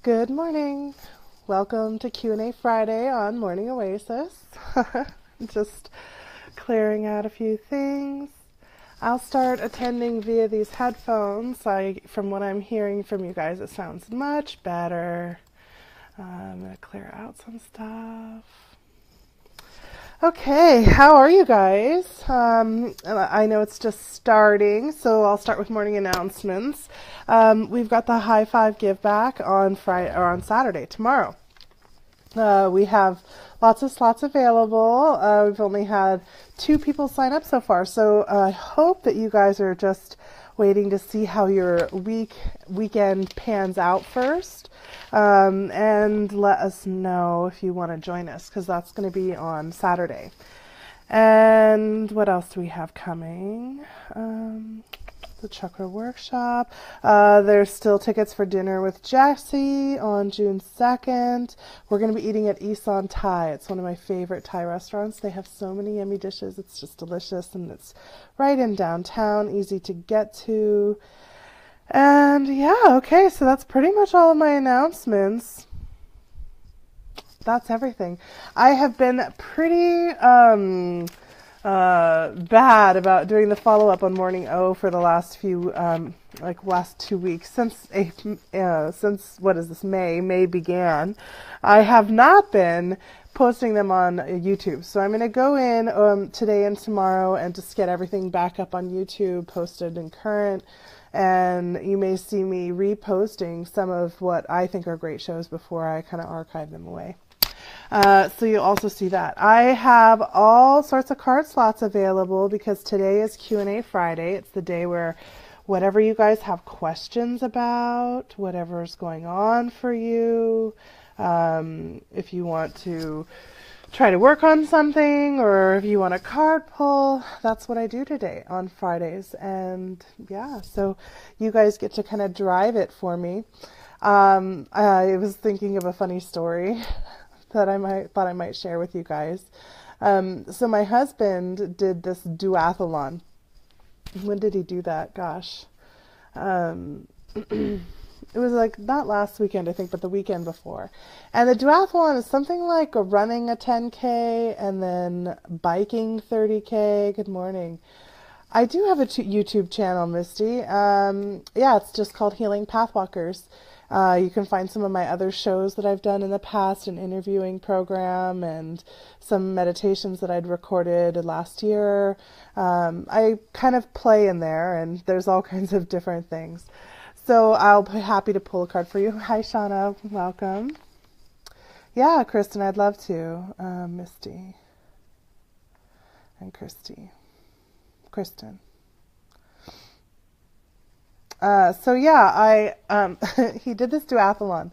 Good morning. Welcome to Q&A Friday on Morning Oasis. Just clearing out a few things. I'll start attending via these headphones. From what I'm hearing from you guys, it sounds much better. I'm going to clear out some stuff. Okay, how are you guys? I know it's just starting, so I'll start with morning announcements. We've got the High Five Give Back on Friday or on Saturday, tomorrow. We have lots of slots available. We've only had 2 people sign up so far, so I hope that you guys are just waiting to see how your weekend pans out first, and let us know if you want to join us, because that's going to be on Saturday. And what else do we have coming? The Chakra Workshop. There's still tickets for dinner with Jessie on June 2nd. We're going to be eating at Isan Thai. It's one of my favorite Thai restaurants. They have so many yummy dishes. It's just delicious, and it's right in downtown, easy to get to. And yeah, okay, so that's pretty much all of my announcements. That's everything. I have been pretty bad about doing the follow-up on Morning O for the last few, last 2 weeks since what is this, May began. I have not been posting them on YouTube, so I'm going to go in today and tomorrow and just get everything back up on YouTube, posted and current. And you may see me reposting some of what I think are great shows before I kind of archive them away. So you'll also see that. I have all sorts of card slots available because today is Q&A Friday. It's the day where whatever you guys have questions about, whatever's going on for you, if you want to try to work on something, or if you want a card pull, that's what I do today on Fridays. And yeah, so you guys get to kind of drive it for me. I was thinking of a funny story that thought I might share with you guys. So my husband did this duathlon. When did he do that? Gosh. It was like not last weekend, I think, but the weekend before. And the duathlon is something like running a 10K and then biking 30K. Good morning. I do have a YouTube channel, Misty. Yeah, it's just called Healing Pathwalkers. You can find some of my other shows that I've done in the past, an interviewing program and some meditations that I'd recorded last year. I kind of play in there, and there's all kinds of different things. So I'll be happy to pull a card for you. Hi, Shauna. Welcome. Yeah, Kristen, I'd love to. Misty and Kristen. So yeah, he did this duathlon.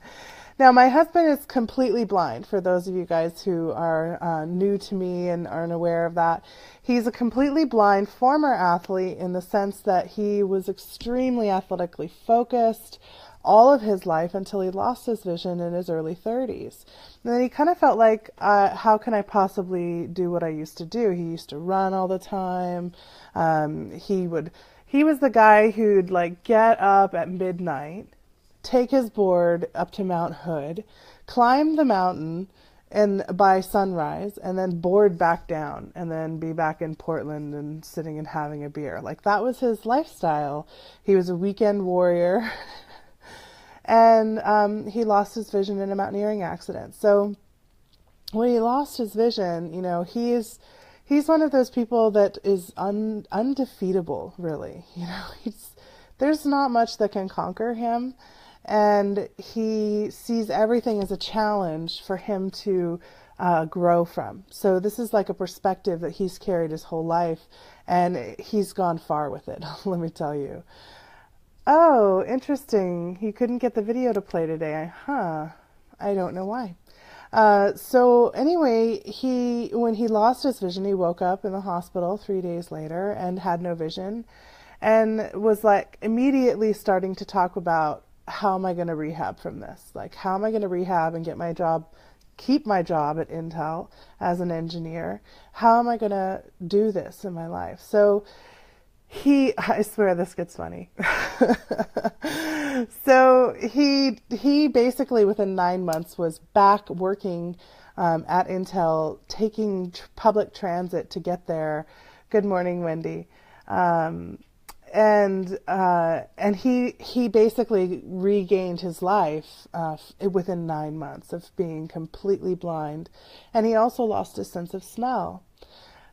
Now, my husband is completely blind, for those of you guys who are new to me and aren't aware of that. He's a completely blind former athlete in the sense that he was extremely athletically focused all of his life until he lost his vision in his early 30s. And then he kind of felt like, how can I possibly do what I used to do? He used to run all the time. He was the guy who'd like get up at midnight, take his board up to Mount Hood, climb the mountain and by sunrise, and then board back down, and then be back in Portland and sitting and having a beer. Like, that was his lifestyle. He was a weekend warrior. And he lost his vision in a mountaineering accident. So when he lost his vision, you know, he's one of those people that is undefeatable, really. You know, there's not much that can conquer him. And he sees everything as a challenge for him to grow from. So this is like a perspective that he's carried his whole life, and he's gone far with it, let me tell you. Oh, interesting. He couldn't get the video to play today. Huh. I don't know why. So anyway, when he lost his vision, he woke up in the hospital 3 days later and had no vision, and was like immediately starting to talk about, how am I going to rehab from this? Like, how am I going to rehab and keep my job at Intel as an engineer? How am I going to do this in my life? So I swear this gets funny. So he basically within 9 months was back working at Intel, taking public transit to get there. Good morning, Wendy. Um, and he basically regained his life within 9 months of being completely blind, and he also lost his sense of smell.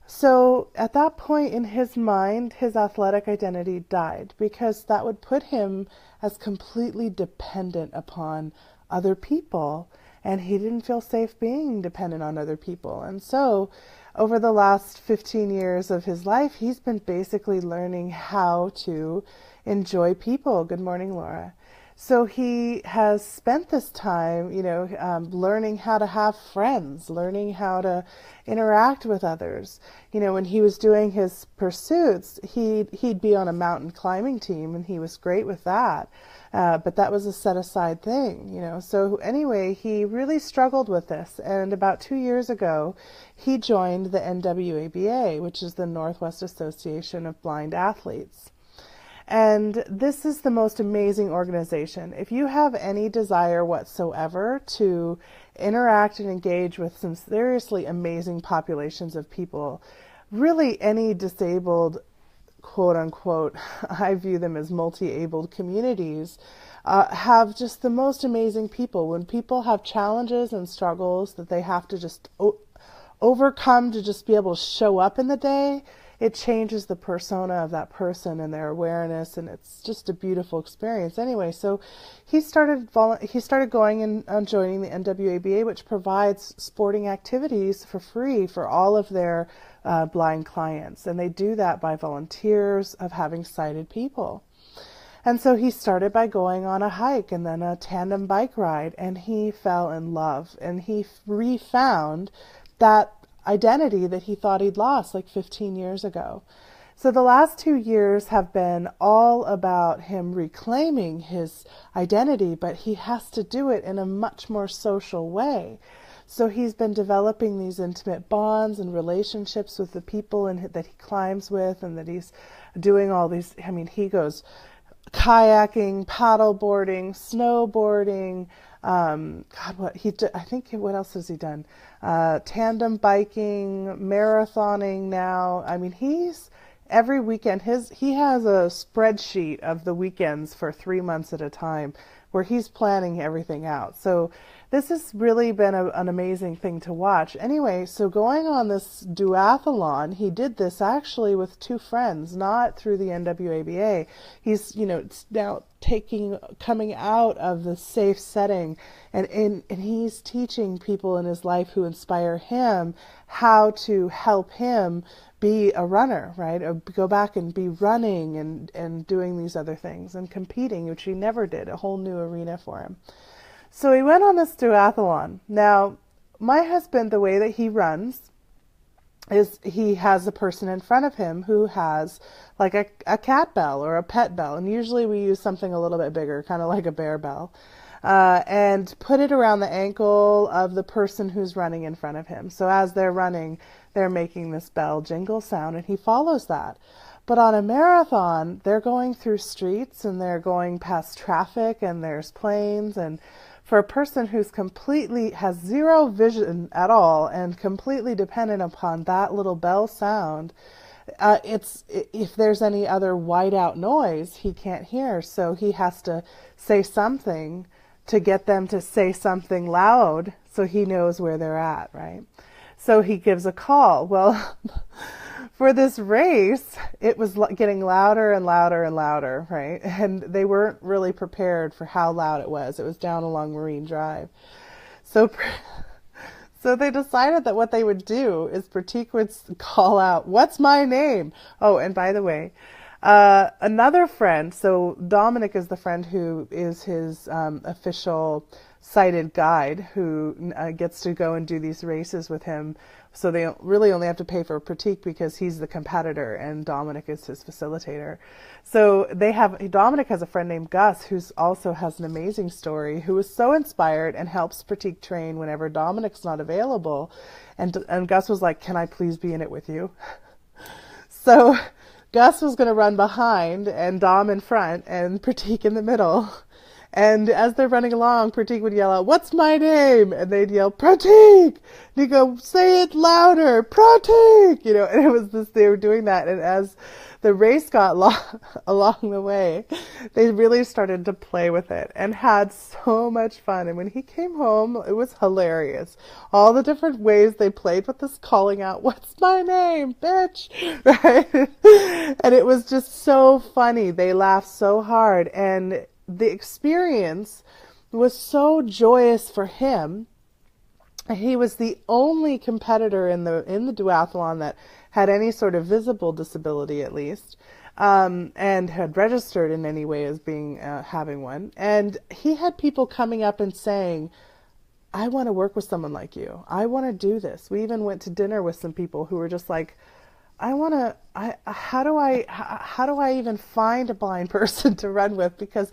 So at that point in his mind, his athletic identity died because that would put him as completely dependent upon other people. And he didn't feel safe being dependent on other people. And so over the last 15 years of his life, he's been basically learning how to enjoy people. Good morning, Laura. So he has spent this time, learning how to have friends, learning how to interact with others. When he was doing his pursuits, he'd be on a mountain climbing team, and he was great with that. But that was a set aside thing, So anyway, he really struggled with this. And about 2 years ago, he joined the NWABA, which is the Northwest Association of Blind Athletes. And this is the most amazing organization. If you have any desire whatsoever to interact and engage with some seriously amazing populations of people, really any disabled, quote unquote, I view them as multi-abled communities, have just the most amazing people. When people have challenges and struggles that they have to just overcome to just be able to show up in the day, it changes the persona of that person and their awareness, and it's just a beautiful experience. Anyway, so he started going and joining the NWABA, which provides sporting activities for free for all of their blind clients, and they do that by volunteers of having sighted people. And so he started by going on a hike and then a tandem bike ride, and he fell in love, and he refound that identity that he thought he'd lost like 15 years ago. So the last 2 years have been all about him reclaiming his identity, but he has to do it in a much more social way. So he's been developing these intimate bonds and relationships with the people that he climbs with, and that he's doing all these, he goes kayaking, paddleboarding, snowboarding, what else has he done? Tandem biking, marathoning now. He's every weekend, he has a spreadsheet of the weekends for 3 months at a time where he's planning everything out. So this has really been an amazing thing to watch. Anyway, so going on this duathlon, he did this actually with 2 friends, not through the NWABA. He's, now coming out of the safe setting, and he's teaching people in his life who inspire him how to help him be a runner, right? Or go back and be running and doing these other things and competing, which he never did, a whole new arena for him. So he went on this duathlon. Now, my husband, the way that he runs is he has a person in front of him who has like a cat bell or a pet bell. And usually we use something a little bit bigger, kind of like a bear bell, and put it around the ankle of the person who's running in front of him. So as they're running, they're making this bell jingle sound, and he follows that. But on a marathon, they're going through streets and they're going past traffic and there's planes, and for a person who's completely has zero vision at all and completely dependent upon that little bell sound, if there's any other whiteout noise, he can't hear. So he has to say something to get them to say something loud so he knows where they're at, right? So he gives a call. Well, for this race, it was getting louder and louder and louder, right? And they weren't really prepared for how loud it was. It was down along Marine Drive. So they decided that what they would do is Pratik would call out, "What's my name?" Oh, and by the way, another friend, so Dominic is the friend who is his official sighted guide who gets to go and do these races with him. So they really only have to pay for Pratik because he's the competitor and Dominic is his facilitator. So Dominic has a friend named Gus who also has an amazing story, who was so inspired and helps Pratik train whenever Dominic's not available. And Gus was like, "Can I please be in it with you?" So Gus was going to run behind and Dom in front and Pratik in the middle. And as they're running along, Pratik would yell out, "What's my name?" And they'd yell, "Pratik!" And he'd go, "Say it louder, Pratik!" You know, and it was this, they were doing that. And as the race got along the way, they really started to play with it and had so much fun. And when he came home, it was hilarious. All the different ways they played with this calling out, "What's my name, bitch?" Right? And it was just so funny. They laughed so hard. And the experience was so joyous for him. He was the only competitor in the duathlon that had any sort of visible disability, at least, and had registered in any way as being having one. And he had people coming up and saying, "I want to work with someone like you. I want to do this." We even went to dinner with some people who were just like, how do I even find a blind person to run with? Because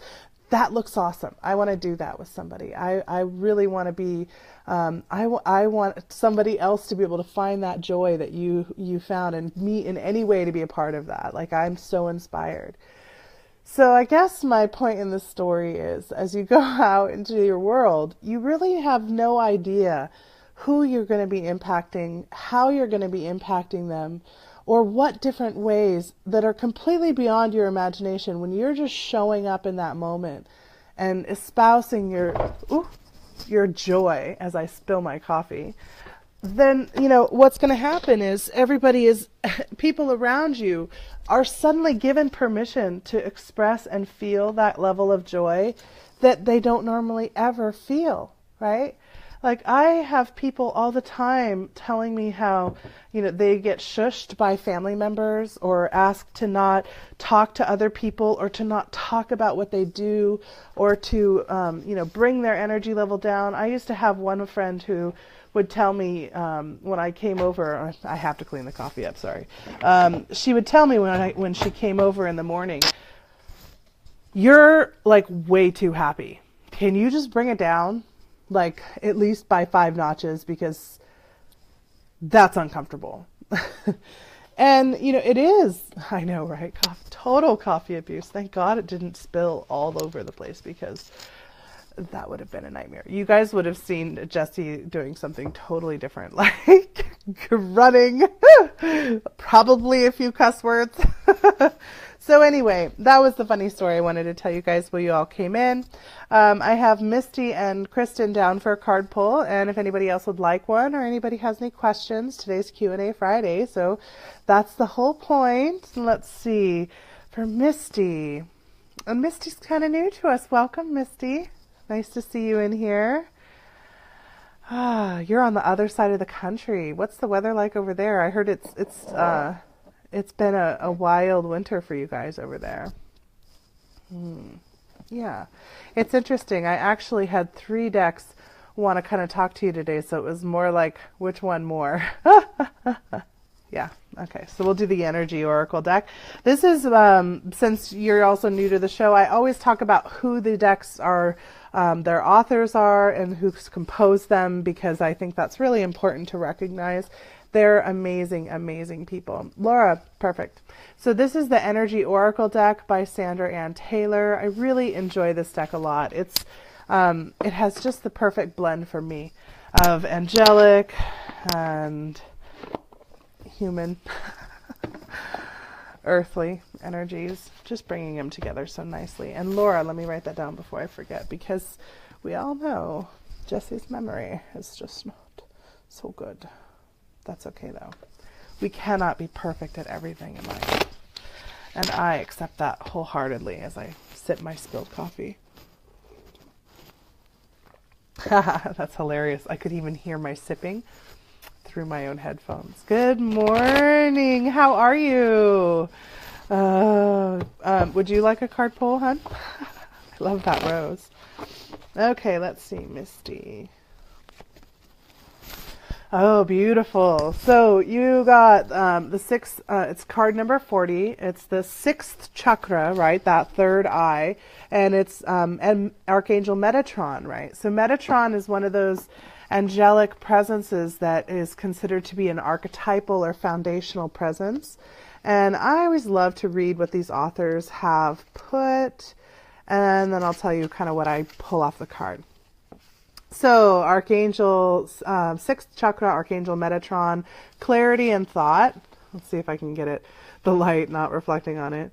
that looks awesome. I want to do that with somebody. I really want to be, I want somebody else to be able to find that joy that you found, and me in any way to be a part of that. Like, I'm so inspired. So I guess my point in this story is, as you go out into your world, you really have no idea who you're going to be impacting, how you're going to be impacting them, or what different ways that are completely beyond your imagination when you're just showing up in that moment and espousing your joy. As I spill my coffee, then, you know, what's going to happen is people around you are suddenly given permission to express and feel that level of joy that they don't normally ever feel, right? Like, I have people all the time telling me how, you know, they get shushed by family members or asked to not talk to other people or to not talk about what they do or to, bring their energy level down. I used to have one friend who would tell me when I came over, I have to clean the coffee up, sorry. She would tell me when she came over in the morning, "You're like way too happy. Can you just bring it down? Like, at least by 5 notches, because that's uncomfortable." And, you know, it is, I know, right? Total coffee abuse. Thank God it didn't spill all over the place, because that would have been a nightmare. You guys would have seen Jessie doing something totally different, like running, probably a few cuss words. So anyway, that was the funny story I wanted to tell you guys while you all came in. I have Misty and Kristen down for a card pull, and if anybody else would like one or anybody has any questions, today's Q&A Friday, so that's the whole point. Let's see, for Misty, and Misty's kind of new to us. Welcome, Misty. Nice to see you in here. You're on the other side of the country. What's the weather like over there? I heard it's been a wild winter for you guys over there. Yeah, it's interesting. I actually had 3 decks want to kind of talk to you today, so it was more like, which one more? Yeah, okay, so we'll do the Energy Oracle deck. This is, since you're also new to the show, I always talk about who the decks are, their authors are, and who's composed them, because I think that's really important to recognize. They're amazing, amazing people. Laura, perfect. So this is the Energy Oracle deck by Sandra Ann Taylor. I really enjoy this deck a lot. It has just the perfect blend for me of angelic and human, earthly energies, just bringing them together so nicely. And Laura, let me write that down before I forget, because we all know Jessie's memory is just not so good. That's okay, though. We cannot be perfect at everything in life. And I accept that wholeheartedly as I sip my spilled coffee. That's hilarious. I could even hear my sipping through my own headphones. Good morning. How are you? Would you like a card pull, hon? I love that rose. Okay, let's see, Misty. Oh, beautiful. So you got the 6th, it's card number 40. It's the 6th chakra, right? That third eye. And it's and Archangel Metatron, right? So Metatron is one of those angelic presences that is considered to be an archetypal or foundational presence. And I always love to read what these authors have put, and then I'll tell you kind of what I pull off the card. So Archangel, 6th chakra, Archangel Metatron, clarity and thought. Let's see if I can get it, the light not reflecting on it.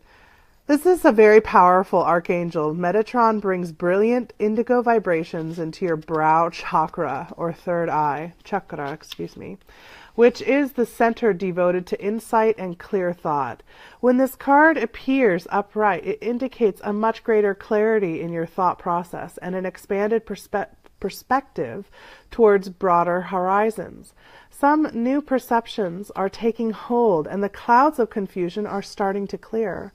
This is a very powerful archangel. Metatron brings brilliant indigo vibrations into your brow chakra, or third eye, chakra, which is the center devoted to insight and clear thought. When this card appears upright, it indicates a much greater clarity in your thought process and an expanded perspective towards broader horizons. Some new perceptions are taking hold, and the clouds of confusion are starting to clear.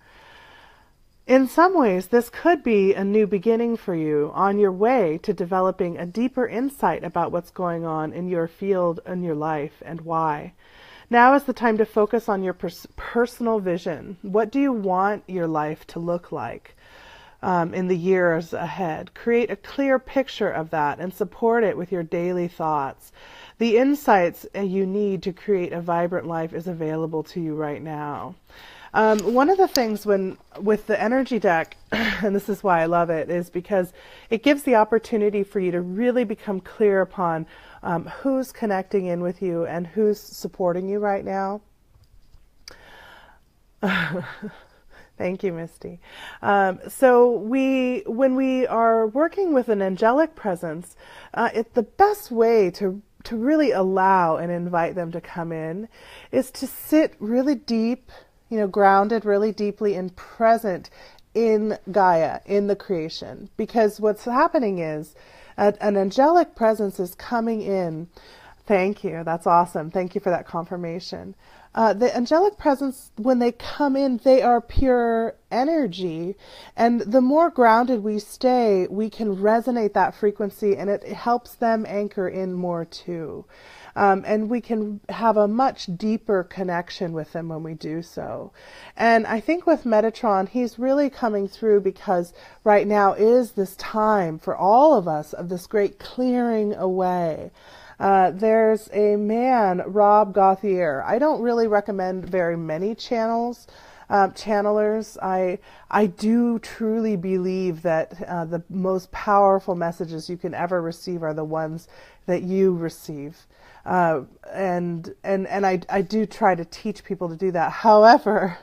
In some ways, this could be a new beginning for you on your way to developing a deeper insight about what's going on in your field and your life and why. Now is the time to focus on your personal vision. What do you want your life to look like in the years ahead? Create a clear picture of that and support it with your daily thoughts. The insights you need to create a vibrant life is available to you right now. One of the things with the energy deck, and this is why I love it, is because it gives the opportunity for you to really become clear upon who's connecting in with you and who's supporting you right now. Thank you, Misty. So when we are working with an angelic presence, it's the best way to really allow and invite them to come in is to sit really deep, grounded really deeply and present in Gaia, in the creation. Because what's happening is an angelic presence is coming in. Thank you. That's awesome. Thank you for that confirmation. The angelic presence, when they come in, they are pure energy. And the more grounded we stay, we can resonate that frequency, and it helps them anchor in more too. And we can have a much deeper connection with them when we do so. And I think with Metatron, he's really coming through because right now is this time for all of us of this great clearing away. There's a man, Rob Gauthier. I don't really recommend very many channelers. I do truly believe that the most powerful messages you can ever receive are the ones that you receive. And I do try to teach people to do that. However,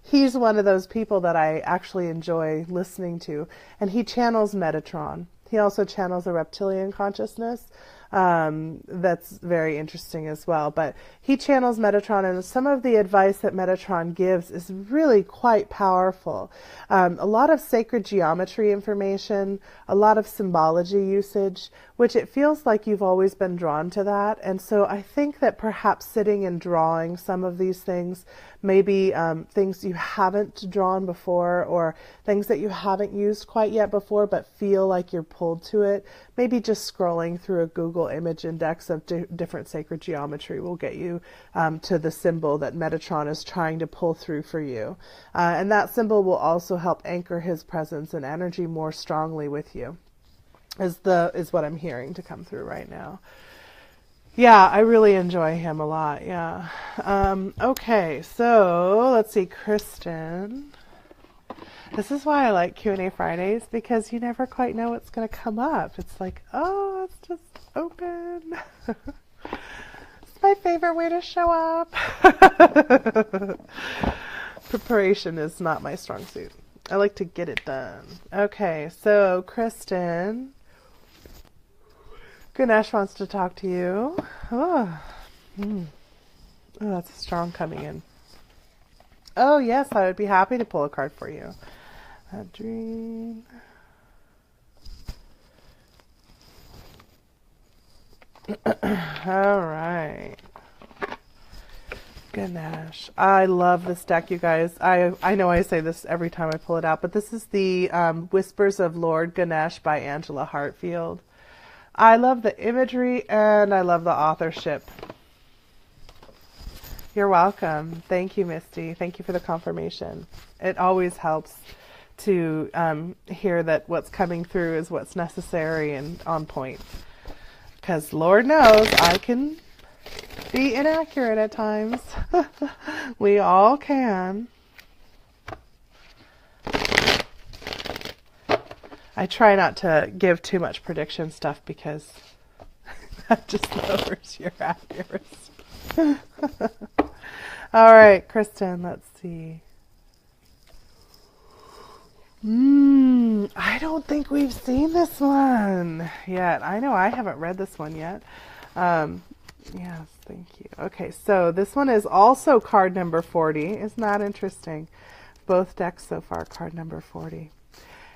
he's one of those people that I actually enjoy listening to, and he channels Metatron. He also channels the reptilian consciousness. That's very interesting as well. But he channels Metatron, and some of the advice that Metatron gives is really quite powerful. A lot of sacred geometry information, a lot of symbology usage, which it feels like you've always been drawn to that. And so I think that perhaps sitting and drawing some of these things, maybe things you haven't drawn before, or things that you haven't used quite yet before but feel like you're pulled to it, maybe just scrolling through a Google image index of different sacred geometry will get you to the symbol that Metatron is trying to pull through for you. And that symbol will also help anchor his presence and energy more strongly with you, is what I'm hearing to come through right now. Yeah, I really enjoy him a lot. Yeah. Okay, so let's see, Kristen. This is why I like Q&A Fridays, because you never quite know what's going to come up. It's like, oh, it's just open. It's my favorite way to show up. Preparation is not my strong suit. I like to get it done. Okay, so Kristen, Ganesh wants to talk to you. Oh, that's strong coming in. Oh, yes, I would be happy to pull a card for you. A dream. All right. Ganesh. I love this deck, you guys. I know I say this every time I pull it out, but this is the Whispers of Lord Ganesh by Angela Hartfield. I love the imagery and I love the authorship. You're welcome. Thank you, Misty. Thank you for the confirmation. It always helps to hear that what's coming through is what's necessary and on point. Because Lord knows I can be inaccurate at times. We all can. I try not to give too much prediction stuff because that just lowers your accuracy. All right, Kristen, let's see. I don't think we've seen this one yet. I know I haven't read this one yet. Yes, thank you. Okay, so this one is also card number 40. Isn't that interesting? Both decks so far, card number 40.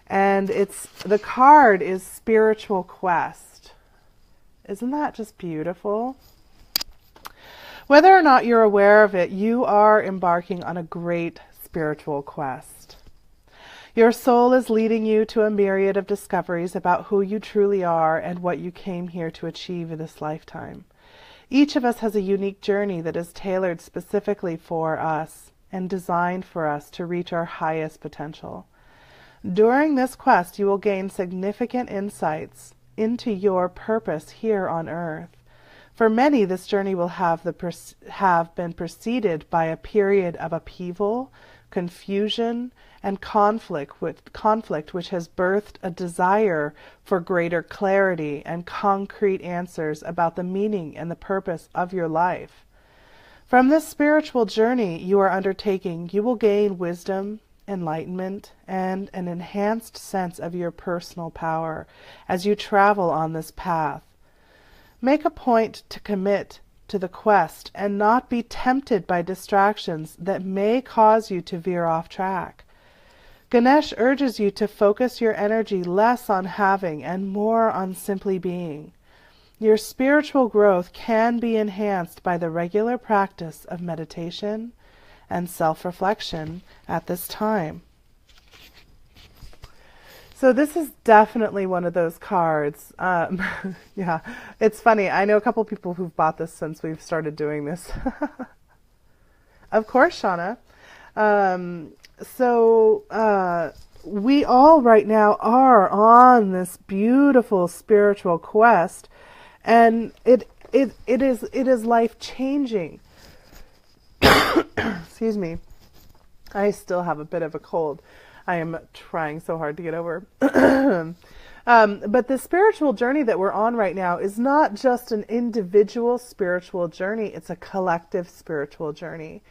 And the card is Spiritual Quest. Isn't that just beautiful? Whether or not you're aware of it, you are embarking on a great spiritual quest. Your soul is leading you to a myriad of discoveries about who you truly are and what you came here to achieve in this lifetime. Each of us has a unique journey that is tailored specifically for us and designed for us to reach our highest potential. During this quest, you will gain significant insights into your purpose here on Earth. For many, this journey will have been preceded by a period of upheaval, confusion, and conflict which has birthed a desire for greater clarity and concrete answers about the meaning and the purpose of your life. From this spiritual journey you are undertaking, you will gain wisdom, enlightenment, and an enhanced sense of your personal power as you travel on this path. Make a point to commit to the quest and not be tempted by distractions that may cause you to veer off track. Ganesh urges you to focus your energy less on having and more on simply being. Your spiritual growth can be enhanced by the regular practice of meditation and self-reflection at this time. So this is definitely one of those cards. Yeah, it's funny. I know a couple people who've bought this since we've started doing this. Of course, Shauna. We all right now are on this beautiful spiritual quest, and it is life-changing. Excuse me. I still have a bit of a cold. I am trying so hard to get over. But the spiritual journey that we're on right now is not just an individual spiritual journey. It's a collective spiritual journey.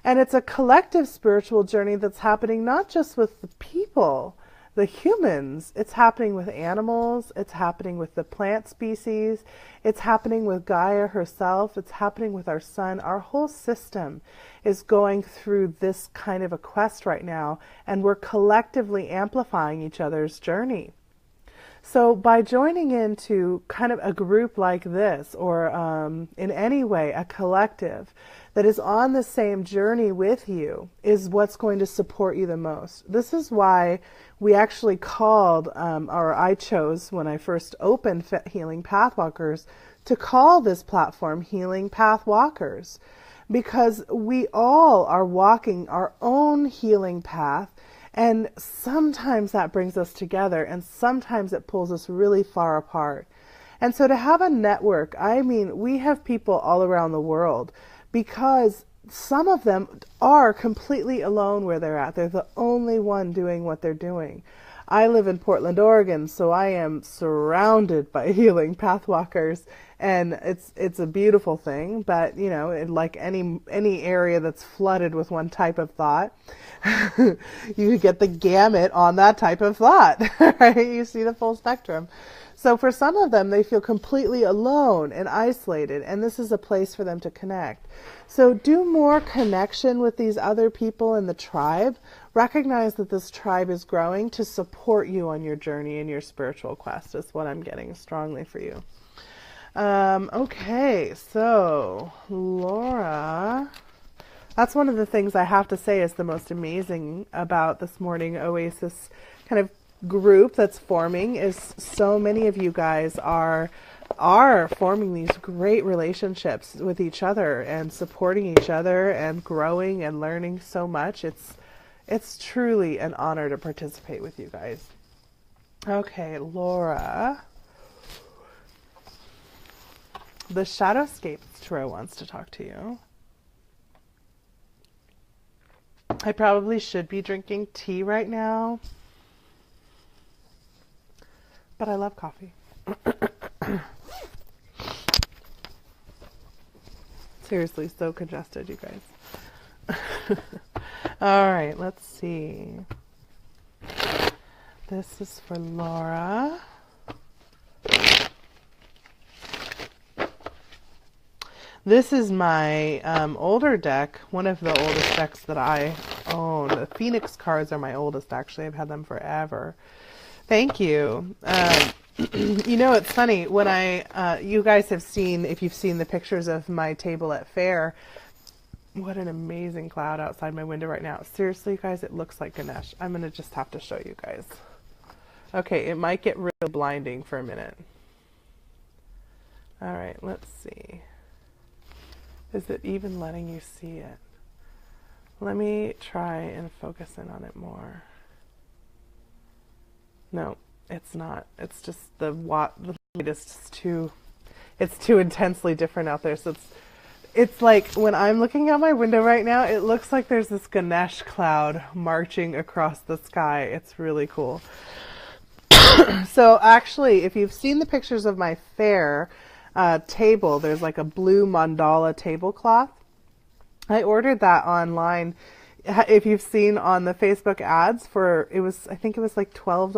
And it's a collective spiritual journey that's happening not just with the people, the humans. It's happening with animals. It's happening with the plant species. It's happening with Gaia herself. It's happening with our sun. Our whole system is going through this kind of a quest right now, and we're collectively amplifying each other's journey. So by joining into kind of a group like this, or in any way a collective that is on the same journey with you, is what's going to support you the most. This is why we actually called, or I chose when I first opened Healing Pathwalkers, to call this platform Healing Pathwalkers, because we all are walking our own healing path. And sometimes that brings us together, and sometimes it pulls us really far apart. And so to have a network, I mean, we have people all around the world, because some of them are completely alone where they're at. They're the only one doing what they're doing. I live in Portland, Oregon, so I am surrounded by healing pathwalkers, and it's a beautiful thing. But you know, like any area that's flooded with one type of thought, you get the gamut on that type of thought, right? You see the full spectrum. So for some of them, they feel completely alone and isolated, and this is a place for them to connect. So do more connection with these other people in the tribe. Recognize that this tribe is growing to support you on your journey and your spiritual quest is what I'm getting strongly for you. Okay, so Laura, that's one of the things I have to say is the most amazing about this morning Oasis kind of group that's forming, is so many of you guys are forming these great relationships with each other and supporting each other and growing and learning so much. It's truly an honor to participate with you guys. Okay, Laura. The Shadowscape Tro wants to talk to you. I probably should be drinking tea right now, but I love coffee. Seriously, so congested, you guys. All right, let's see. This is for Laura. This is my older deck, one of the oldest decks that I own. The Phoenix cards are my oldest, actually. I've had them forever. Thank you. You know, it's funny, when you guys have seen, if you've seen the pictures of my table at fair, what an amazing cloud outside my window right now. Seriously, you guys, it looks like Ganesh. I'm going to just have to show you guys. Okay, it might get real blinding for a minute. All right, let's see. Is it even letting you see it? Let me try and focus in on it more. No, it's not. It's just the latest it's too intensely different out there. So it's like when I'm looking out my window right now, it looks like there's this Ganesh cloud marching across the sky. It's really cool. So actually, if you've seen the pictures of my fair table, there's like a blue mandala tablecloth. I ordered that online. If you've seen on the Facebook ads I think it was like $12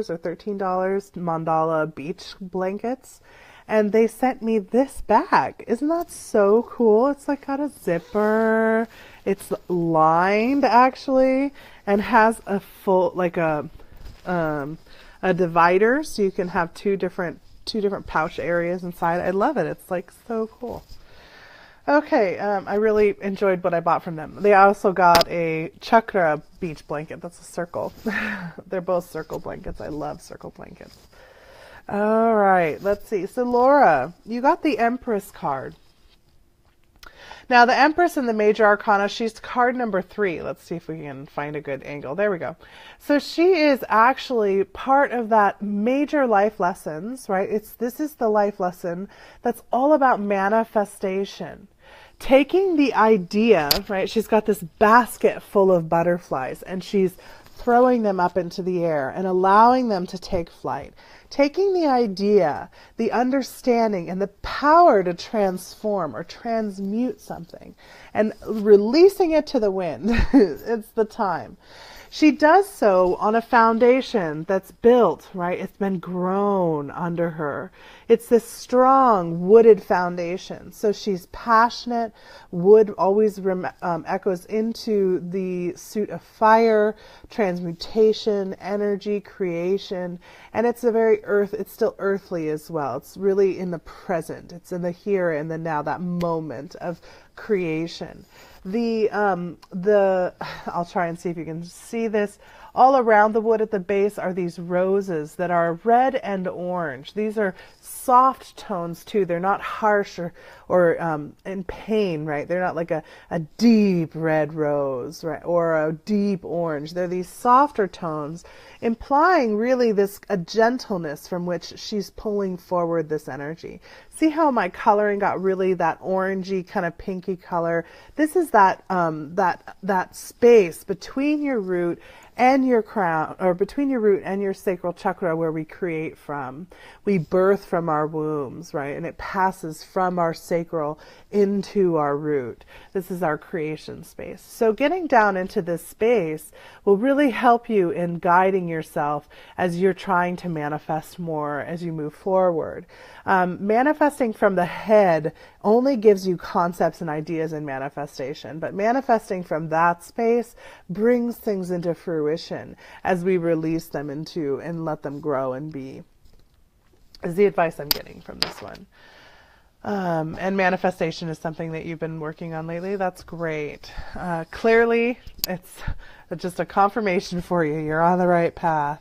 or $13 mandala beach blankets. And they sent me this bag. Isn't that so cool? It's like got a zipper. It's lined actually and has a full, like a divider, so you can have two different pouch areas inside. I love it. It's like so cool. Okay, I really enjoyed what I bought from them. They also got a chakra beach blanket. That's a circle. They're both circle blankets. I love circle blankets. All right, let's see. So Laura, you got the Empress card. Now the Empress in the Major Arcana, she's card number 3. Let's see if we can find a good angle. There we go. So she is actually part of that major life lessons, right? This is the life lesson that's all about manifestation. Taking the idea, right? She's got this basket full of butterflies and she's throwing them up into the air and allowing them to take flight. Taking the idea, the understanding, and the power to transform or transmute something and releasing it to the wind. It's the time. She does so on a foundation that's built, right? It's been grown under her. It's this strong wooded foundation. So she's passionate. Wood always echoes into the suit of fire, transmutation, energy, creation. And it's a very it's still earthly as well. It's really in the present. It's in the here and the now, that moment of creation. I'll try and see if you can see this. All around the wood at the base are these roses that are red and orange. These are soft tones too. They're not harsh or in pain, right? They're not like a deep red rose, right? Or a deep orange. They're these softer tones, implying really a gentleness from which she's pulling forward this energy. See how my coloring got really that orangey kind of pinky color? This is that space between your root and your crown, or between your root and your sacral chakra, where we create from. We birth from our wombs, right? And it passes from our sacral into our root. This is our creation space. So getting down into this space will really help you in guiding yourself as you're trying to manifest more as you move forward. Manifesting from the head only gives you concepts and ideas in manifestation, but manifesting from that space brings things into fruition as we release them into and let them grow and be, is the advice I'm getting from this one. And manifestation is something that you've been working on lately. That's great. Clearly, it's just a confirmation for you. You're on the right path.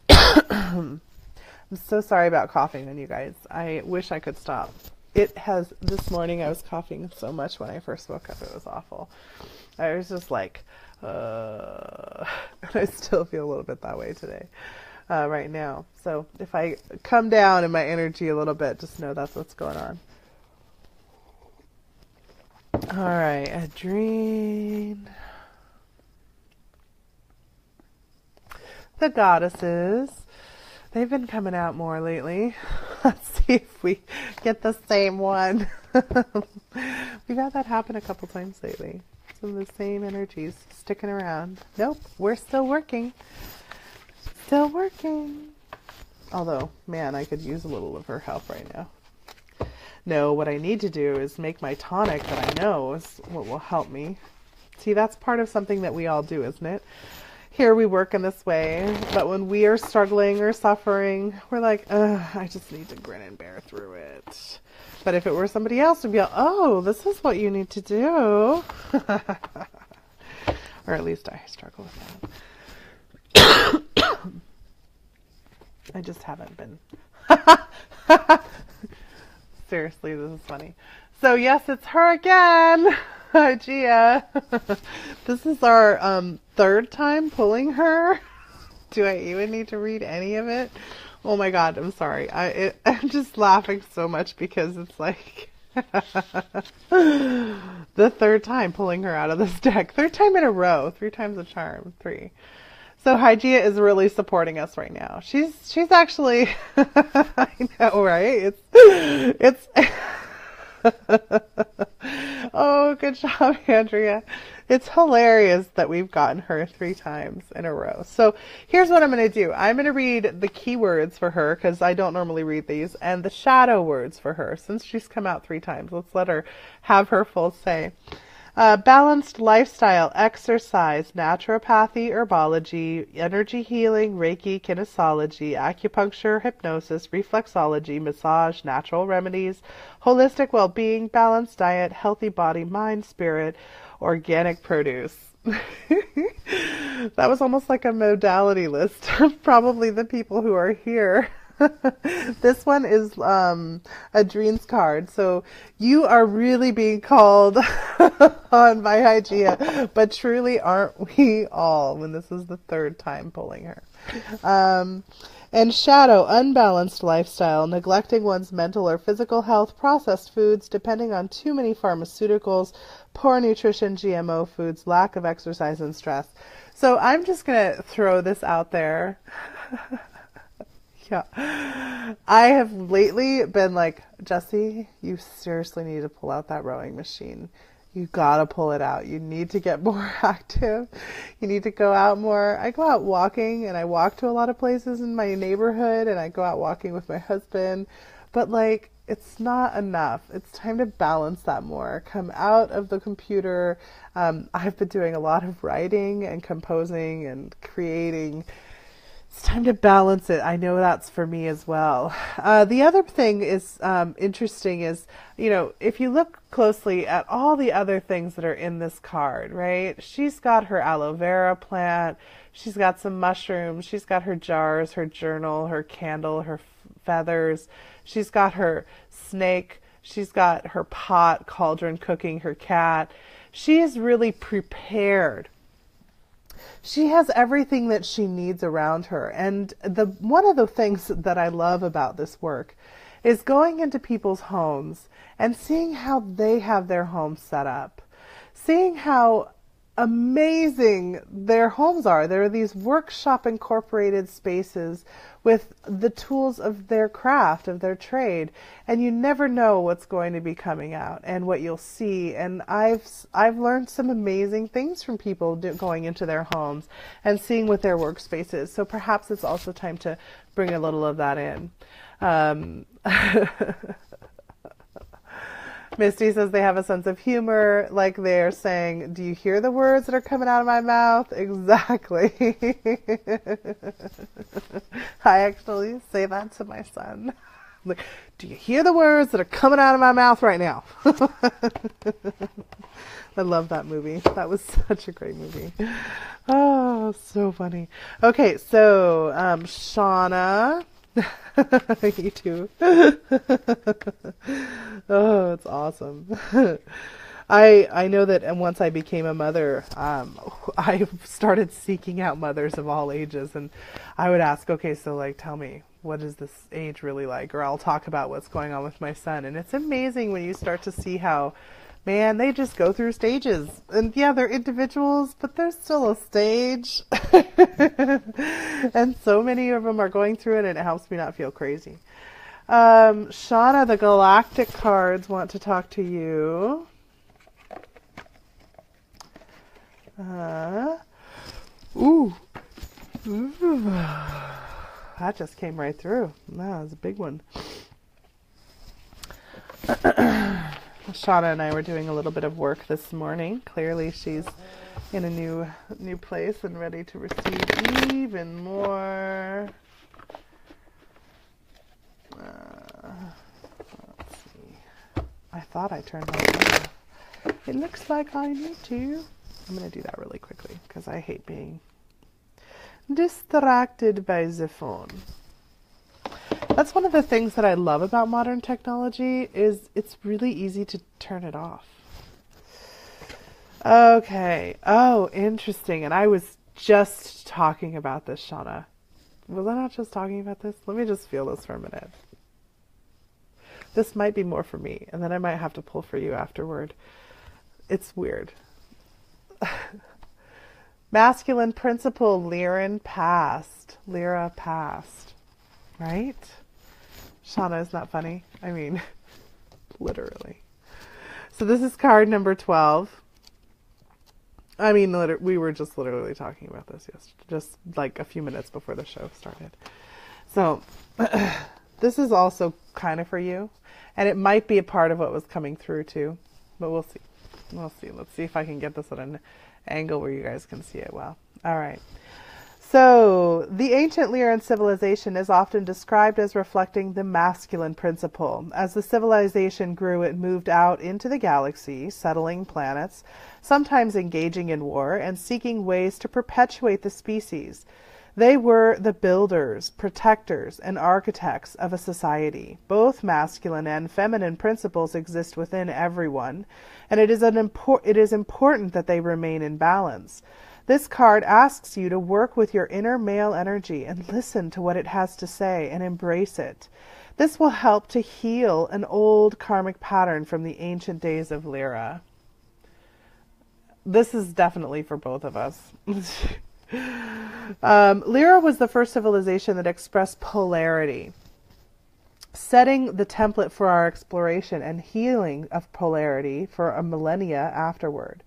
I'm so sorry about coughing on you guys. I wish I could stop. This morning I was coughing so much when I first woke up. It was awful. I was just like, and I still feel a little bit that way today, right now. So if I come down in my energy a little bit, just know that's what's going on. All right, Adrene. The goddesses. They've been coming out more lately. Let's see if we get the same one. We've had that happen a couple times lately. Some of the same energies sticking around. Nope, we're still working. Still working. Although, man, I could use a little of her help right now. No, what I need to do is make my tonic that I know is what will help me. See, that's part of something that we all do, isn't it? Here we work in this way, but when we are struggling or suffering, we're like, ugh, I just need to grin and bear through it. But if it were somebody else, we'd be like, oh, this is what you need to do. Or at least I struggle with that. I just haven't been. Seriously, this is funny. So yes, it's her again. Hi, Gia. This is our third time pulling her. Do I even need to read any of it? Oh my God, I'm sorry. I'm just laughing so much because it's like the third time pulling her out of this deck. Third time in a row. 3 times a charm. 3. So Hygeia is really supporting us right now. She's actually, I know, right? It's oh, good job, Andrea. It's hilarious that we've gotten her 3 times in a row. So here's what I'm going to do. I'm going to read the keywords for her because I don't normally read these, and the shadow words for her since she's come out 3 times. Let's let her have her full say. Balanced lifestyle, exercise, naturopathy, herbology, energy healing, Reiki, kinesiology, acupuncture, hypnosis, reflexology, massage, natural remedies, holistic well-being, balanced diet, healthy body, mind, spirit, organic produce. That was almost like a modality list of probably the people who are here. This one is Adrene's card. So you are really being called on by Hygeia, but truly aren't we all when this is the 3rd time pulling her. And shadow, unbalanced lifestyle, neglecting one's mental or physical health, processed foods, depending on too many pharmaceuticals, poor nutrition, GMO foods, lack of exercise and stress. So I'm just going to throw this out there. Yeah. I have lately been like, Jessie, you seriously need to pull out that rowing machine. You gotta pull it out. You need to get more active. You need to go out more. I go out walking and I walk to a lot of places in my neighborhood and I go out walking with my husband. But like, it's not enough. It's time to balance that more. Come out of the computer. I've been doing a lot of writing and composing and creating. It's time to balance it. I know that's for me as well. The other thing is interesting is, if you look closely at all the other things that are in this card, right? She's got her aloe vera plant. She's got some mushrooms. She's got her jars, her journal, her candle, her feathers. She's got her snake. She's got her pot, cauldron cooking, her cat. She is really prepared. She has everything that she needs around her. And one of the things that I love about this work is going into people's homes and seeing how they have their homes set up. Seeing how amazing their homes are. There are these workshop incorporated spaces with the tools of their craft, of their trade, and you never know what's going to be coming out and what you'll see. And I've learned some amazing things from people going into their homes and seeing what their workspace is. So perhaps it's also time to bring a little of that in. Misty says they have a sense of humor, like they're saying, do you hear the words that are coming out of my mouth? Exactly. I actually say that to my son. Like, do you hear the words that are coming out of my mouth right now? I love that movie. That was such a great movie. Oh, so funny. Okay, so Shauna. You too. Oh, it's awesome. I know that once I became a mother, I started seeking out mothers of all ages, and I would ask, okay, so like, tell me, what is this age really like? Or I'll talk about what's going on with my son. And it's amazing when you start to see how Man, they just go through stages. And yeah, they're individuals, but they're still a stage. And so many of them are going through it, and it helps me not feel crazy. Shauna, the Galactic cards want to talk to you. Ooh. That just came right through. That was a big one. Shauna and I were doing a little bit of work this morning. Clearly she's in a new place and ready to receive even more. Let's see. I thought I turned that off. It looks like I need to. I'm going to do that really quickly because I hate being distracted by the phone. That's one of the things that I love about modern technology is it's really easy to turn it off. Okay. Oh, interesting. And I was just talking about this, Shauna. Was I not just talking about this? Let me just feel this for a minute. This might be more for me, and then I might have to pull for you afterward. It's weird. Masculine principle, Lyra passed. Right? Shauna, is not funny? I mean, literally. So this is card number 12. I mean, we were just literally talking about this yesterday, just like a few minutes before the show started. So this is also kind of for you, and it might be a part of what was coming through too, but we'll see. Let's see if I can get this at an angle where you guys can see it well. All right. So the ancient Lyran civilization is often described as reflecting the masculine principle. As the civilization grew, it moved out into the galaxy, settling planets, sometimes engaging in war and seeking ways to perpetuate the species. They were the builders, protectors, and architects of a society. Both masculine and feminine principles exist within everyone, and it is important that they remain in balance. This card asks you to work with your inner male energy and listen to what it has to say and embrace it. This will help to heal an old karmic pattern from the ancient days of Lyra. This is definitely for both of us. Lyra was the first civilization that expressed polarity, setting the template for our exploration and healing of polarity for a millennia afterward.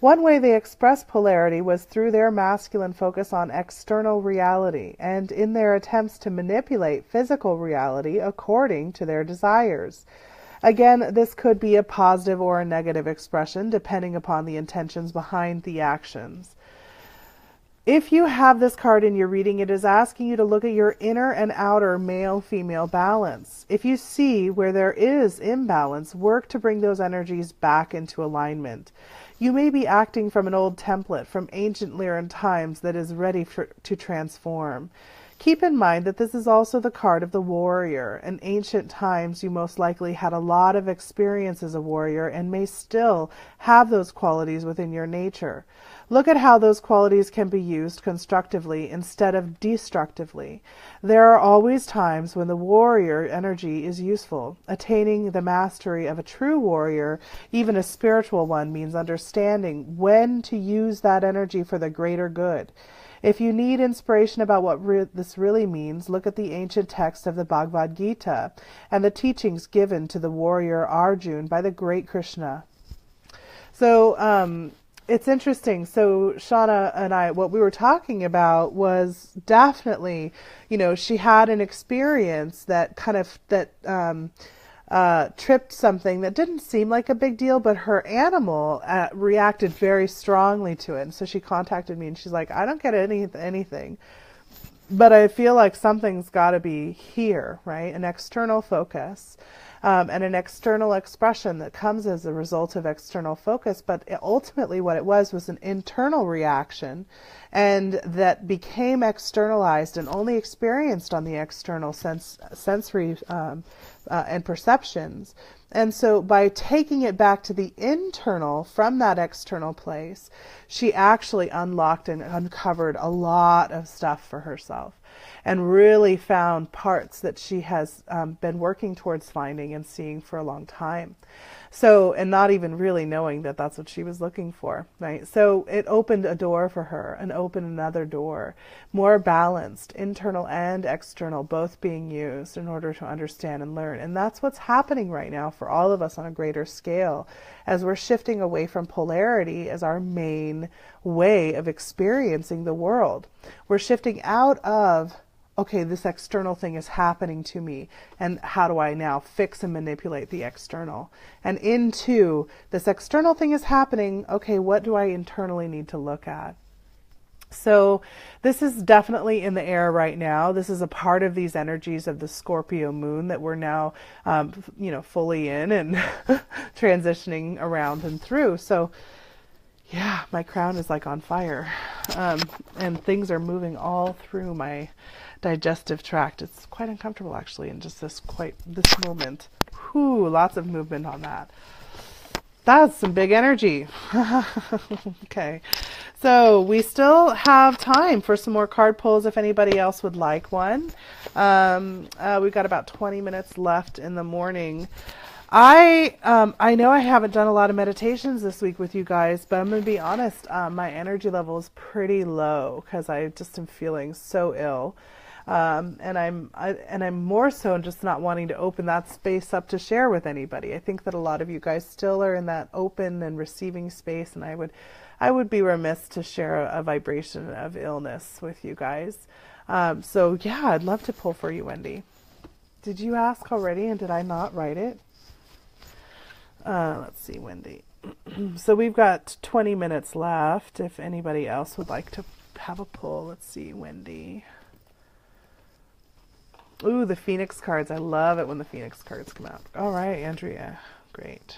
One way they expressed polarity was through their masculine focus on external reality and in their attempts to manipulate physical reality according to their desires. Again, this could be a positive or a negative expression depending upon the intentions behind the actions. If you have this card in your reading, it is asking you to look at your inner and outer male-female balance. If you see where there is imbalance, work to bring those energies back into alignment. You may be acting from an old template from ancient Lyran times that is ready to transform. Keep in mind that this is also the card of the warrior. In ancient times, you most likely had a lot of experience as a warrior and may still have those qualities within your nature. Look at how those qualities can be used constructively instead of destructively. There are always times when the warrior energy is useful. Attaining the mastery of a true warrior, even a spiritual one, means understanding when to use that energy for the greater good. If you need inspiration about what this really means, look at the ancient text of the Bhagavad Gita and the teachings given to the warrior Arjun by the great Krishna. So, it's interesting. So Shauna and I, what we were talking about was definitely, she had an experience that kind of, tripped something that didn't seem like a big deal, but her animal reacted very strongly to it. And so she contacted me and she's like, I don't get anything, but I feel like something's got to be here, right? An external focus. And an external expression that comes as a result of external focus, but ultimately what it was an internal reaction, and that became externalized and only experienced on the external sensory and perceptions. And so by taking it back to the internal from that external place, she actually unlocked and uncovered a lot of stuff for herself. and really found parts that she has been working towards finding and seeing for a long time. So, and not even really knowing that that's what she was looking for, right? So it opened a door for her and opened another door, more balanced, internal and external, both being used in order to understand and learn. And that's what's happening right now for all of us on a greater scale, as we're shifting away from polarity as our main way of experiencing the world. We're shifting out of, okay, this external thing is happening to me, and how do I now fix and manipulate the external? And into, this external thing is happening, okay, what do I internally need to look at? So this is definitely in the air right now. This is a part of these energies of the Scorpio moon that we're now, fully in and transitioning around and through. So yeah, my crown is like on fire, and things are moving all through my digestive tract. It's quite uncomfortable actually in just this moment. Whew, lots of movement on that. That's some big energy. Okay, so we still have time for some more card pulls if anybody else would like one. We've got about 20 minutes left in the morning. I know I haven't done a lot of meditations this week with you guys, but I'm going to be honest, my energy level is pretty low because I just am feeling so ill. And I'm more so just not wanting to open that space up to share with anybody. I think that a lot of you guys still are in that open and receiving space, and I would be remiss to share a vibration of illness with you guys. So yeah, I'd love to pull for you, Wendy. Did you ask already, and did I not write it? Let's see, Wendy. So we've got 20 minutes left. If anybody else would like to have a pull, let's see, Wendy. Ooh, the Phoenix cards. I love it when the Phoenix cards come out. All right, Andrea. Great.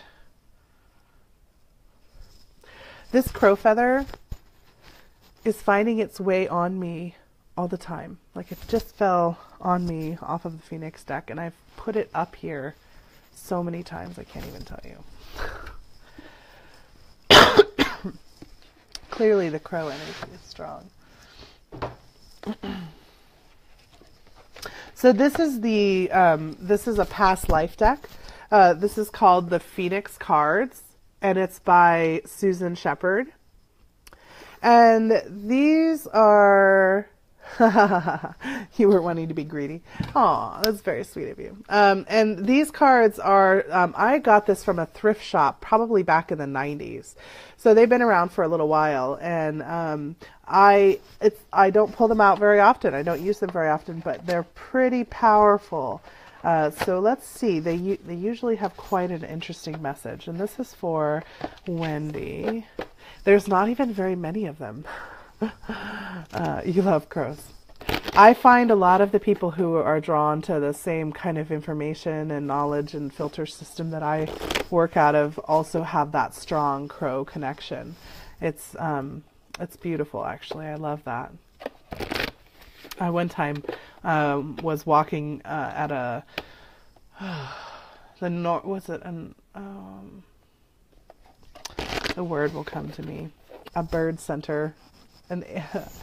This crow feather is finding its way on me all the time. Like it just fell on me off of the Phoenix deck, and I've put it up here so many times I can't even tell you. Clearly the crow energy is strong. So this is this is a past life deck. This is called the Phoenix Cards, and it's by Susan Shepard. And these are you were wanting to be greedy. Aw, that's very sweet of you. And these cards are, I got this from a thrift shop probably back in the 90s. So they've been around for a little while, and I don't pull them out very often. I don't use them very often, but they're pretty powerful. So let's see. They usually have quite an interesting message, and this is for Wendy. There's not even very many of them. You love crows. I find a lot of the people who are drawn to the same kind of information and knowledge and filter system that I work out of also have that strong crow connection. It's beautiful, actually. I love that. I one time was walking at a the word will come to me, a bird center. And it's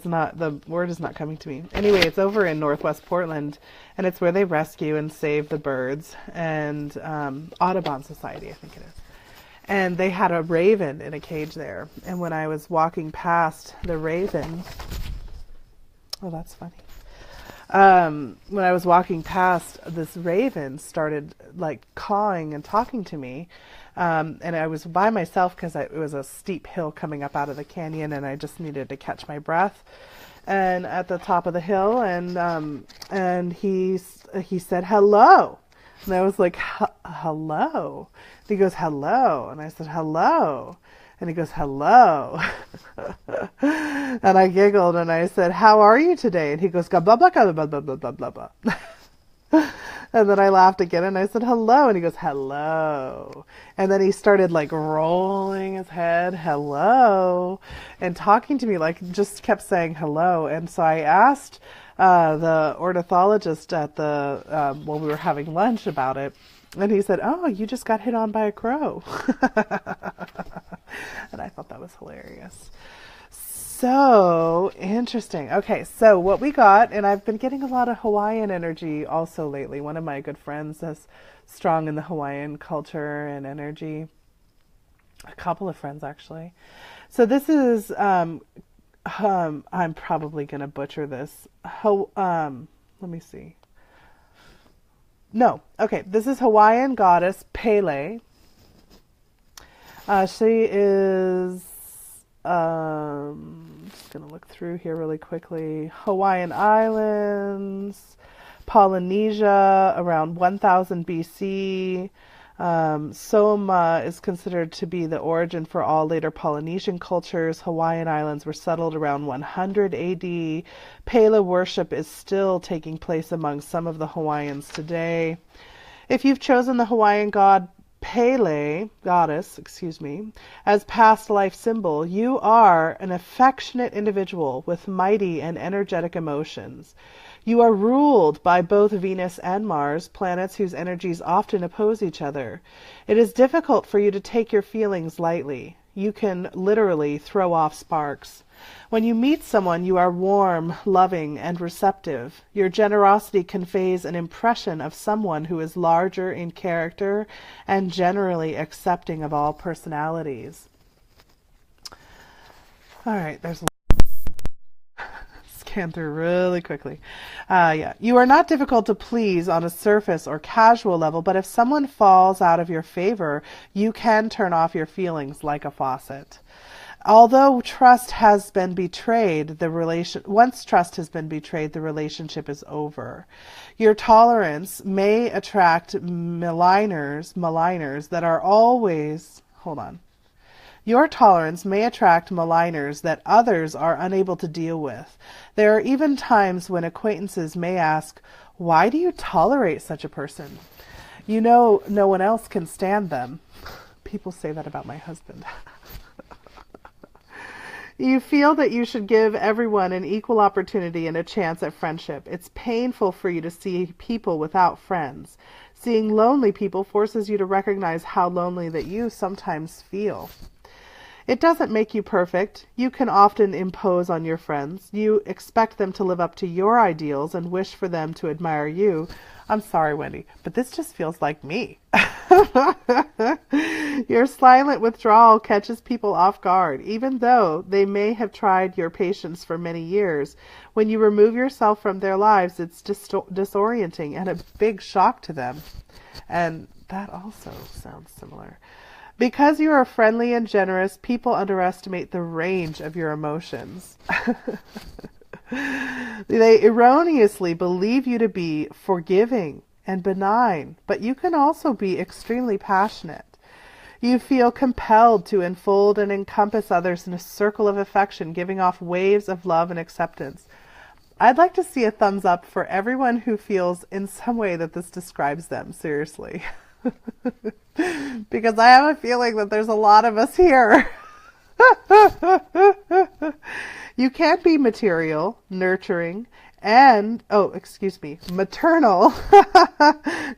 not, the word is not coming to me. Anyway, it's over in Northwest Portland, and it's where they rescue and save the birds, and Audubon Society, I think it is. And they had a raven in a cage there. And when I was walking past the raven, oh, that's funny. When I was walking past, this raven started like cawing and talking to me. And I was by myself because it was a steep hill coming up out of the canyon, and I just needed to catch my breath. And at the top of the hill, and he said hello, and I was like, hello. And he goes, hello, and I said hello, and he goes, hello. And I giggled and I said, how are you today? And he goes, blah blah blah blah blah blah blah blah blah. And then I laughed again and I said, hello. And he goes, hello. And then he started like rolling his head, hello, and talking to me, like just kept saying hello. And so I asked the ornithologist at when we were having lunch about it. And he said, oh, you just got hit on by a crow. And I thought that was hilarious. So interesting. Okay, so what we got, and I've been getting a lot of Hawaiian energy also lately. One of my good friends is strong in the Hawaiian culture and energy. A couple of friends, actually. So this is, I'm probably going to butcher this. Let me see. No, okay, this is Hawaiian goddess Pele. She is, just going to look through here really quickly. Hawaiian Islands, Polynesia, around 1000 BC. Soma is considered to be the origin for all later Polynesian cultures. Hawaiian Islands were settled around 100 AD. Pele worship is still taking place among some of the Hawaiians today. If you've chosen the Hawaiian goddess, as past life symbol, you are an affectionate individual with mighty and energetic emotions. You are ruled by both Venus and Mars, planets whose energies often oppose each other. It is difficult for you to take your feelings lightly. You can literally throw off sparks. When you meet someone, you are warm, loving, and receptive. Your generosity conveys an impression of someone who is larger in character and generally accepting of all personalities. All right, there's a scan through really quickly. You are not difficult to please on a surface or casual level, but if someone falls out of your favor, you can turn off your feelings like a faucet. Although trust has been betrayed, once trust has been betrayed, the relationship is over. Your tolerance may attract maligners that are always, Your tolerance may attract maligners that others are unable to deal with. There are even times when acquaintances may ask, "Why do you tolerate such a person? You know no one else can stand them." People say that about my husband. You feel that you should give everyone an equal opportunity and a chance at friendship. It's painful for you to see people without friends. Seeing lonely people forces you to recognize how lonely that you sometimes feel. It doesn't make you perfect. You can often impose on your friends. You expect them to live up to your ideals and wish for them to admire you. I'm sorry, Wendy, but this just feels like me. Your silent withdrawal catches people off guard, even though they may have tried your patience for many years. When you remove yourself from their lives, it's disorienting and a big shock to them. And that also sounds similar. Because you are friendly and generous, people underestimate the range of your emotions. They erroneously believe you to be forgiving and benign, but you can also be extremely passionate. You feel compelled to enfold and encompass others in a circle of affection, giving off waves of love and acceptance. I'd like to see a thumbs up for everyone who feels in some way that this describes them, seriously. Because I have a feeling that there's a lot of us here. You can be material, nurturing, and, maternal,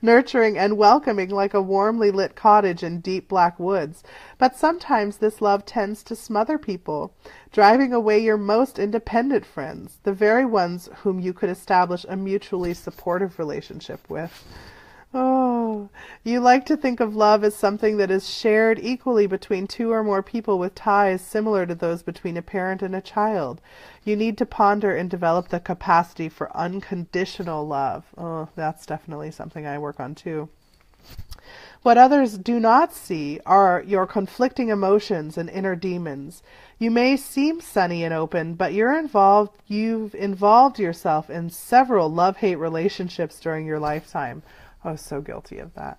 nurturing and welcoming like a warmly lit cottage in deep black woods. But sometimes this love tends to smother people, driving away your most independent friends, the very ones whom you could establish a mutually supportive relationship with. Oh, you like to think of love as something that is shared equally between two or more people with ties similar to those between a parent and a child. You need to ponder and develop the capacity for unconditional love. Oh, that's definitely something I work on too. What others do not see are your conflicting emotions and inner demons. You may seem sunny and open, but you've involved yourself in several love-hate relationships during your lifetime. I was so guilty of that.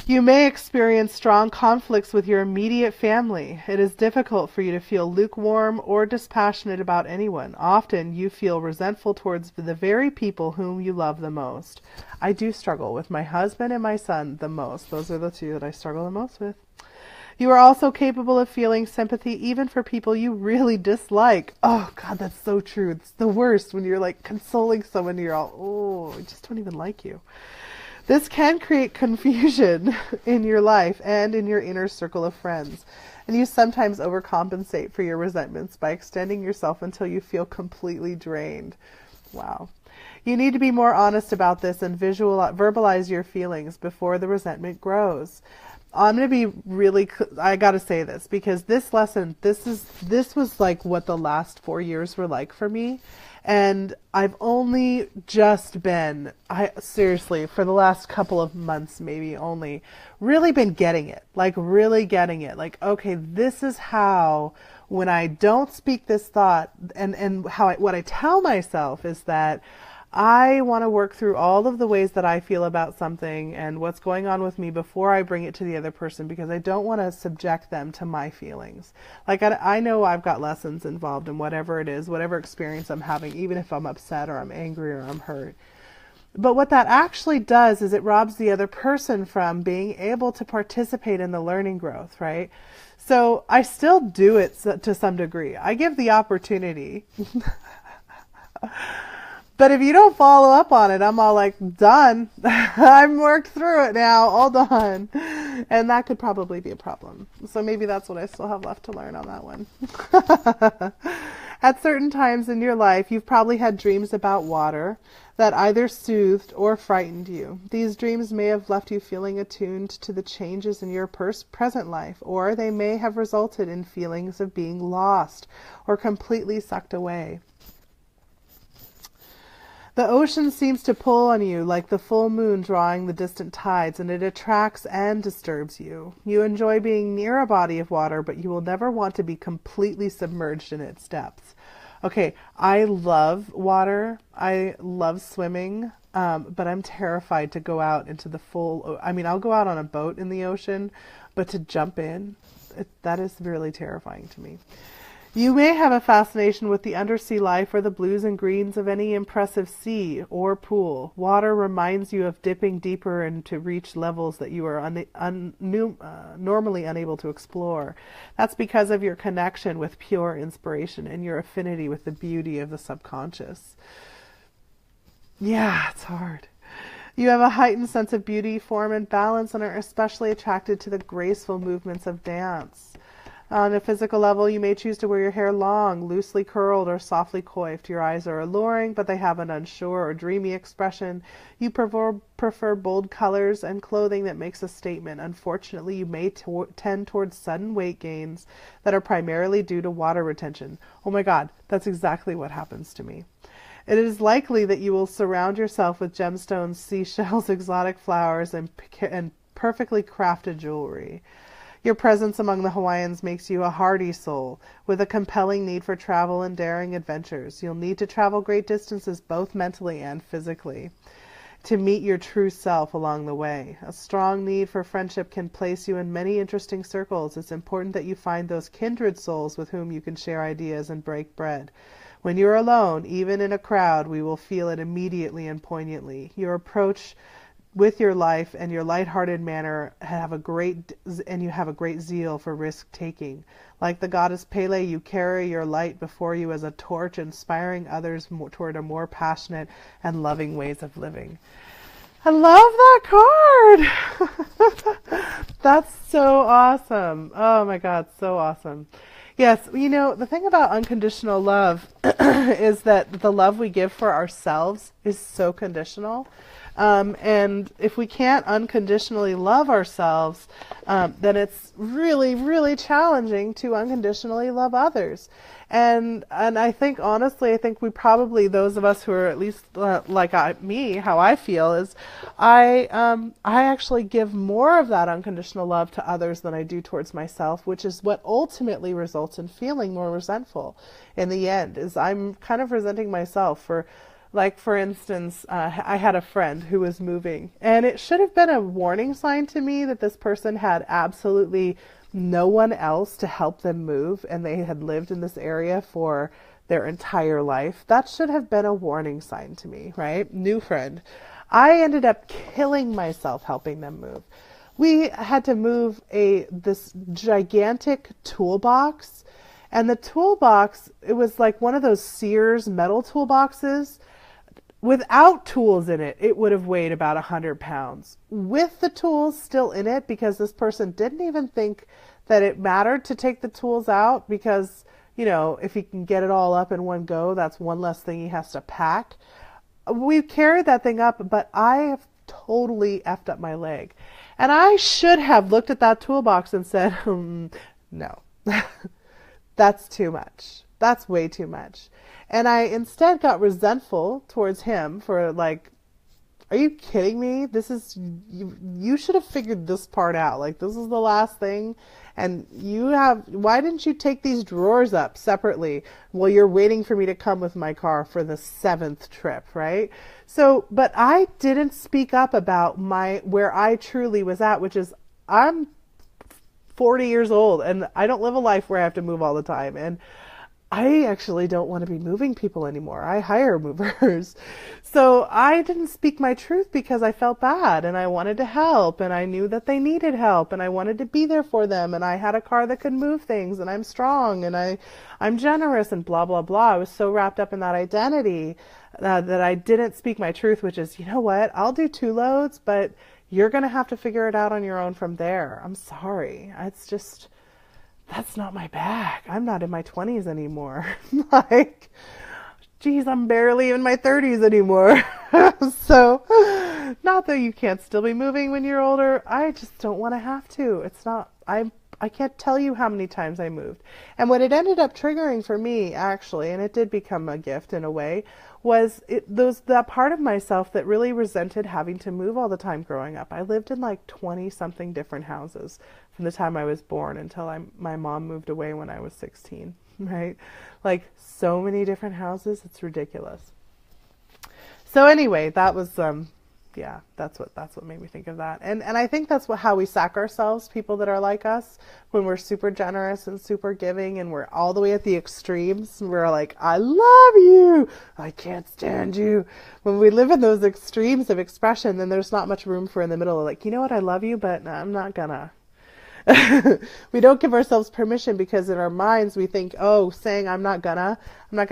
You may experience strong conflicts with your immediate family. It is difficult for you to feel lukewarm or dispassionate about anyone. Often you feel resentful towards the very people whom you love the most. I do struggle with my husband and my son the most. Those are the two that I struggle the most with. You are also capable of feeling sympathy even for people you really dislike. Oh, God, that's so true. It's the worst when you're like consoling someone and you're all, oh, I just don't even like you. This can create confusion in your life and in your inner circle of friends. And you sometimes overcompensate for your resentments by extending yourself until you feel completely drained. Wow. You need to be more honest about this and verbalize your feelings before the resentment grows. I'm going to be really, I got to say this because this lesson, this was like what the last 4 years were like for me. And I've only just been, seriously, for the last couple of months, maybe only, really been getting it. Like, really getting it. Like, okay, this is how, when I don't speak this thought, and how what I tell myself is that I want to work through all of the ways that I feel about something and what's going on with me before I bring it to the other person, because I don't want to subject them to my feelings. Like, I know I've got lessons involved in whatever it is, whatever experience I'm having, even if I'm upset or I'm angry or I'm hurt. But what that actually does is it robs the other person from being able to participate in the learning growth, right? So I still do it to some degree. I give the opportunity. But if you don't follow up on it, I'm all like, done. I've worked through it now, all done. And that could probably be a problem. So maybe that's what I still have left to learn on that one. At certain times in your life, you've probably had dreams about water that either soothed or frightened you. These dreams may have left you feeling attuned to the changes in your present life, or they may have resulted in feelings of being lost or completely sucked away. The ocean seems to pull on you like the full moon drawing the distant tides, and it attracts and disturbs you. You enjoy being near a body of water, but you will never want to be completely submerged in its depths. Okay, I love water. I love swimming, but I'm terrified to go out into the full... I'll go out on a boat in the ocean, but to jump in, that is really terrifying to me. You may have a fascination with the undersea life or the blues and greens of any impressive sea or pool. Water reminds you of dipping deeper and to reach levels that you are normally unable to explore. That's because of your connection with pure inspiration and your affinity with the beauty of the subconscious. Yeah, it's hard. You have a heightened sense of beauty, form, and balance, and are especially attracted to the graceful movements of dance. On a physical level, you may choose to wear your hair long, loosely curled, or softly coiffed. Your eyes are alluring, but they have an unsure or dreamy expression. You prefer bold colors and clothing that makes a statement. Unfortunately, you may tend towards sudden weight gains that are primarily due to water retention. Oh my God, that's exactly what happens to me. It is likely that you will surround yourself with gemstones, seashells, exotic flowers, and perfectly crafted jewelry. Your presence among the Hawaiians makes you a hardy soul, with a compelling need for travel and daring adventures. You'll need to travel great distances, both mentally and physically, to meet your true self along the way. A strong need for friendship can place you in many interesting circles. It's important that you find those kindred souls with whom you can share ideas and break bread. When you're alone, even in a crowd, we will feel it immediately and poignantly. Your approach with your life and your lighthearted manner you have a great zeal for risk-taking. Like the goddess Pele, you carry your light before you as a torch, inspiring others toward a more passionate and loving ways of living. I love that card! That's so awesome. Oh my God, so awesome. Yes, the thing about unconditional love is that the love we give for ourselves is so conditional. And if we can't unconditionally love ourselves, then it's really, really challenging to unconditionally love others. And I think, honestly, we probably, those of us who are at least me, how I feel is I actually give more of that unconditional love to others than I do towards myself, which is what ultimately results in feeling more resentful in the end, is I'm kind of resenting myself for... Like, for instance, I had a friend who was moving, and it should have been a warning sign to me that this person had absolutely no one else to help them move, and they had lived in this area for their entire life. That should have been a warning sign to me, right? New friend. I ended up killing myself helping them move. We had to move this gigantic toolbox, and the toolbox, it was like one of those Sears metal toolboxes without tools in it, it would have weighed about 100 pounds. With the tools still in it, because this person didn't even think that it mattered to take the tools out, because, if he can get it all up in one go, that's one less thing he has to pack. We carried that thing up, but I have totally effed up my leg. And I should have looked at that toolbox and said, no, that's too much. That's way too much. And I instead got resentful towards him for like, are you kidding me? You should have figured this part out. Like, this is the last thing. And why didn't you take these drawers up separately while you're waiting for me to come with my car for the 7th trip, right? So, but I didn't speak up about where I truly was at, which is I'm 40 years old and I don't live a life where I have to move all the time. And I actually don't want to be moving people anymore. I hire movers. So I didn't speak my truth because I felt bad and I wanted to help and I knew that they needed help and I wanted to be there for them and I had a car that could move things and I'm strong and I'm generous and blah, blah, blah. I was so wrapped up in that identity that I didn't speak my truth, which is, you know what? I'll do 2 loads, but you're going to have to figure it out on your own from there. I'm sorry. That's not my bag. I'm not in my 20s anymore. Like, geez, I'm barely in my 30s anymore. So, not that you can't still be moving when you're older. I just don't want to have to. I can't tell you how many times I moved. And what it ended up triggering for me, actually, and it did become a gift in a way, was that part of myself that really resented having to move all the time growing up. I lived in like 20-something different houses from the time I was born until my mom moved away when I was 16, right? Like, so many different houses, it's ridiculous. So anyway, that was that's what made me think of that. And I think that's how we sack ourselves, people that are like us, when we're super generous and super giving and we're all the way at the extremes. We're like, I love you, I can't stand you. When we live in those extremes of expression, then there's not much room for in the middle of like, you know what, I love you, but I'm not gonna. We don't give ourselves permission because in our minds we think, oh, saying I'm not gonna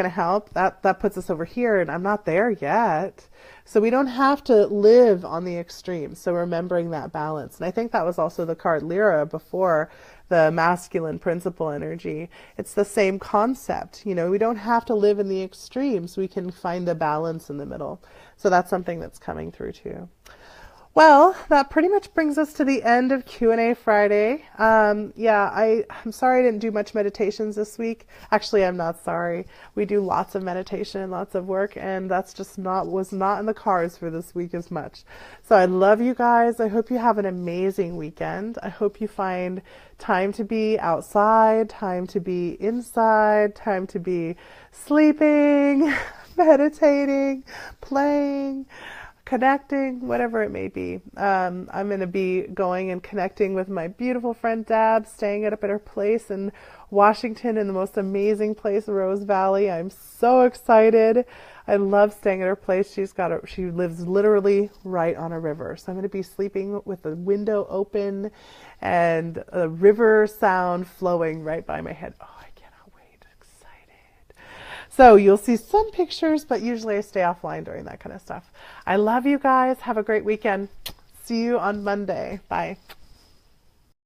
help, that puts us over here and I'm not there yet. So we don't have to live on the extremes. So remembering that balance. And I think that was also the card Lyra before the masculine principle energy. It's the same concept. We don't have to live in the extremes. We can find the balance in the middle. So that's something that's coming through too. Well, that pretty much brings us to the end of Q&A Friday. I'm sorry I didn't do much meditations this week. Actually, I'm not sorry. We do lots of meditation and lots of work, and that's just was not in the cards for this week as much. So I love you guys. I hope you have an amazing weekend. I hope you find time to be outside, time to be inside, time to be sleeping, meditating, playing, connecting, whatever it may be. I'm going to be going and connecting with my beautiful friend Dab, staying up at her place in Washington, in the most amazing place, Rose Valley. I'm so excited. I love staying at her place. She lives literally right on a river. So I'm going to be sleeping with the window open and a river sound flowing right by my head. Oh, so you'll see some pictures, but usually I stay offline during that kind of stuff. I love you guys. Have a great weekend. See you on Monday. Bye.